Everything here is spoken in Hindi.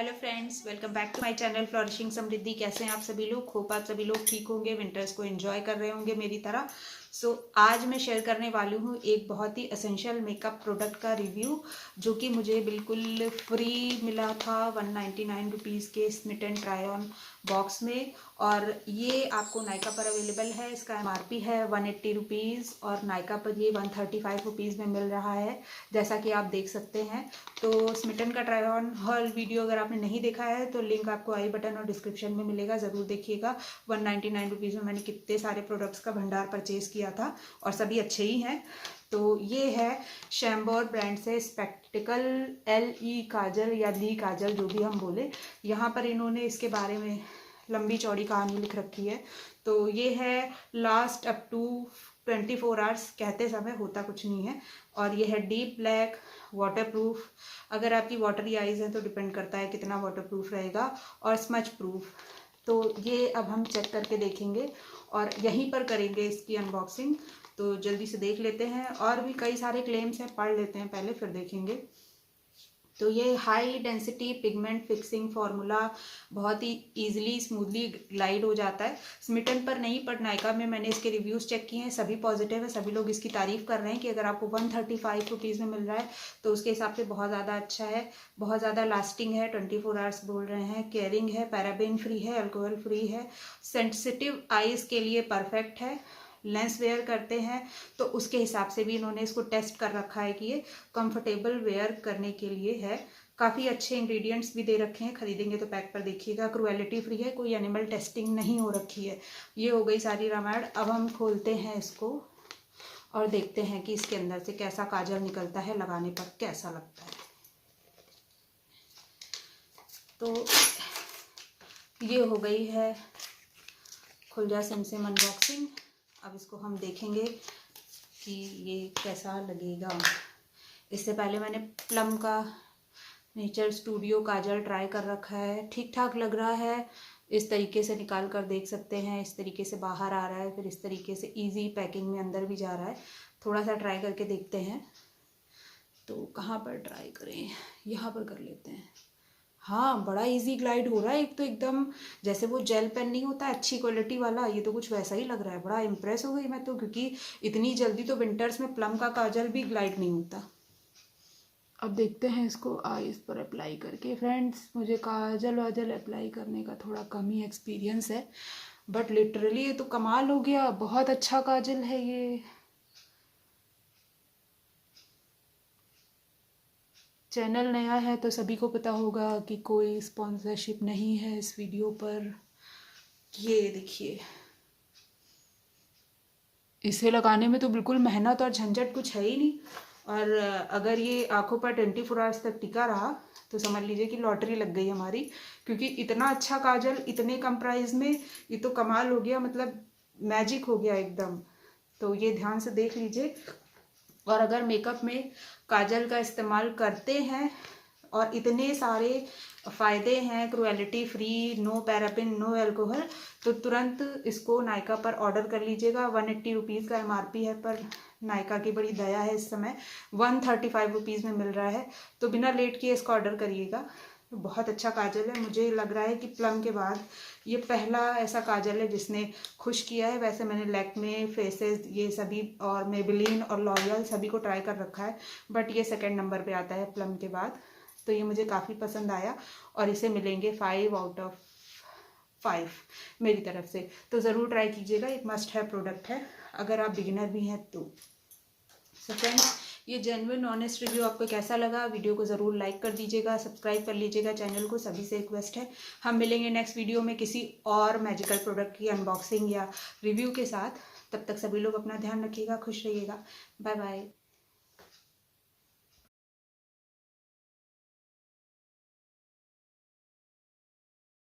Hello friends, welcome back to my channel flourishing Samriddhi. कैसे हैं आप सभी लोग? होप आप सभी लोग ठीक होंगे, विंटर्स को एंजॉय कर रहे होंगे मेरी तरह। आज मैं शेयर करने वाली हूँ एक बहुत ही एसेंशियल मेकअप प्रोडक्ट का रिव्यू, जो कि मुझे बिल्कुल फ्री मिला था 199 रुपीज़ के Schmitt and try on box में। और ये आपको नायका पर अवेलेबल है। इसका MRP है 180 रुपीज़ और नायका पर ये 135 रुपीज़ में मिल रहा है, जैसा कि आप देख सकते हैं। तो स्मिटन का ट्राई ऑन हॉल वीडियो अगर आपने नहीं देखा है तो लिंक आपको आई बटन और डिस्क्रिप्शन में मिलेगा, ज़रूर देखिएगा। 199 रुपीज़ में मैंने कितने सारे प्रोडक्ट्स का भंडार परचेज़ किया था और सभी अच्छे ही हैं। तो ये है शैम्बोर ब्रांड से स्पेक्टिकल LE काजल या ली काजल, जो भी हम बोले। यहाँ पर इन्होंने इसके बारे में लंबी चौड़ी कहानी लिख रखी है। तो ये है लास्ट अप टू 24 आवर्स, कहते समय होता कुछ नहीं है। और ये है डीप ब्लैक, वाटरप्रूफ। अगर आपकी वाटरी आइज है तो डिपेंड करता है कितना वाटरप्रूफ रहेगा, और स्मच प्रूफ। तो ये अब हम चेक करके देखेंगे और यहीं पर करेंगे इसकी अनबॉक्सिंग। तो जल्दी से देख लेते हैं। और भी कई सारे क्लेम्स हैं, पढ़ लेते हैं पहले, फिर देखेंगे। तो ये high density pigment fixing formula बहुत ही इजीली स्मूथली ग्लाइड हो जाता है। स्मिटन पर नहीं, पर नायका में मैंने इसके रिव्यूज़ चेक किए हैं, सभी पॉजिटिव है। सभी लोग इसकी तारीफ़ कर रहे हैं कि अगर आपको 135 रुपीज़ में मिल रहा है तो उसके हिसाब से बहुत ज़्यादा अच्छा है, बहुत ज़्यादा लास्टिंग है, 24 आवर्स बोल रहे हैं, केयरिंग है, पैराबेन फ्री है, अल्कोहल फ्री है, सेंसिटिव आइज़ के लिए परफेक्ट है। लेंस वेयर करते हैं तो उसके हिसाब से भी इन्होंने इसको टेस्ट कर रखा है कि ये कंफर्टेबल वेयर करने के लिए है। काफ़ी अच्छे इंग्रेडिएंट्स भी दे रखे हैं, खरीदेंगे तो पैक पर देखिएगा। क्रुएलिटी फ्री है, कोई एनिमल टेस्टिंग नहीं हो रखी है। ये हो गई सारी रामायण। अब हम खोलते हैं इसको और देखते हैं कि इसके अंदर से कैसा काजल निकलता है, लगाने पर कैसा लगता है। तो ये हो गई है खुल जा सिम अनबॉक्सिंग। अब इसको हम देखेंगे कि ये कैसा लगेगा। इससे पहले मैंने प्लम का नेचर स्टूडियो काजल ट्राई कर रखा है, ठीक ठाक लग रहा है। इस तरीके से निकाल कर देख सकते हैं, इस तरीके से बाहर आ रहा है, फिर इस तरीके से इजी पैकिंग में अंदर भी जा रहा है। थोड़ा सा ट्राई करके देखते हैं। तो कहाँ पर ट्राई करें? यहाँ पर कर लेते हैं। हाँ, बड़ा इजी ग्लाइड हो रहा है। एक तो एकदम जैसे वो जेल पेन नहीं होता अच्छी क्वालिटी वाला, ये तो कुछ वैसा ही लग रहा है। बड़ा इम्प्रेस हो गई मैं तो, क्योंकि इतनी जल्दी तो विंटर्स में प्लम का काजल भी ग्लाइड नहीं होता। अब देखते हैं इसको आईज पर अप्लाई करके। फ्रेंड्स, मुझे काजल वाजल अप्लाई करने का थोड़ा कम ही एक्सपीरियंस है, बट लिटरली ये तो कमाल हो गया। बहुत अच्छा काजल है ये। चैनल नया है तो सभी को पता होगा कि कोई स्पॉन्सरशिप नहीं है इस वीडियो पर। ये देखिए, इसे लगाने में तो बिल्कुल मेहनत और झंझट कुछ है ही नहीं। और अगर ये आंखों पर 24 आवर्स तक टिका रहा तो समझ लीजिए कि लॉटरी लग गई हमारी, क्योंकि इतना अच्छा काजल इतने कम प्राइस में, ये तो कमाल हो गया, मतलब मैजिक हो गया एकदम। तो ये ध्यान से देख लीजिए। और अगर मेकअप में काजल का इस्तेमाल करते हैं और इतने सारे फ़ायदे हैं, cruelty free, no paraffin, no alcohol, तो तुरंत इसको नायका पर ऑर्डर कर लीजिएगा। 180 रुपीज़ का MRP है, पर नायका की बड़ी दया है, इस समय 135 रुपीज़ में मिल रहा है। तो बिना लेट किए इसका ऑर्डर करिएगा। बहुत अच्छा काजल है। मुझे लग रहा है कि प्लम के बाद ये पहला ऐसा काजल है जिसने खुश किया है। वैसे मैंने लैक्मे, फेसेस, ये सभी और मेबेलिन और लॉरियल सभी को ट्राई कर रखा है, बट ये सेकंड नंबर पे आता है प्लम के बाद। तो ये मुझे काफ़ी पसंद आया और इसे मिलेंगे 5 आउट ऑफ 5 मेरी तरफ से। तो ज़रूर ट्राई कीजिएगा, एक मस्ट है प्रोडक्ट है अगर आप बिगिनर भी हैं तो। सो फ्रेंड्स, ये जेन्युइन ऑनेस्ट रिव्यू आपको कैसा लगा? वीडियो को ज़रूर लाइक कर दीजिएगा, सब्सक्राइब कर लीजिएगा चैनल को, सभी से रिक्वेस्ट है। हम मिलेंगे नेक्स्ट वीडियो में किसी और मैजिकल प्रोडक्ट की अनबॉक्सिंग या रिव्यू के साथ। तब तक सभी लोग अपना ध्यान रखिएगा, खुश रहिएगा। Bye bye.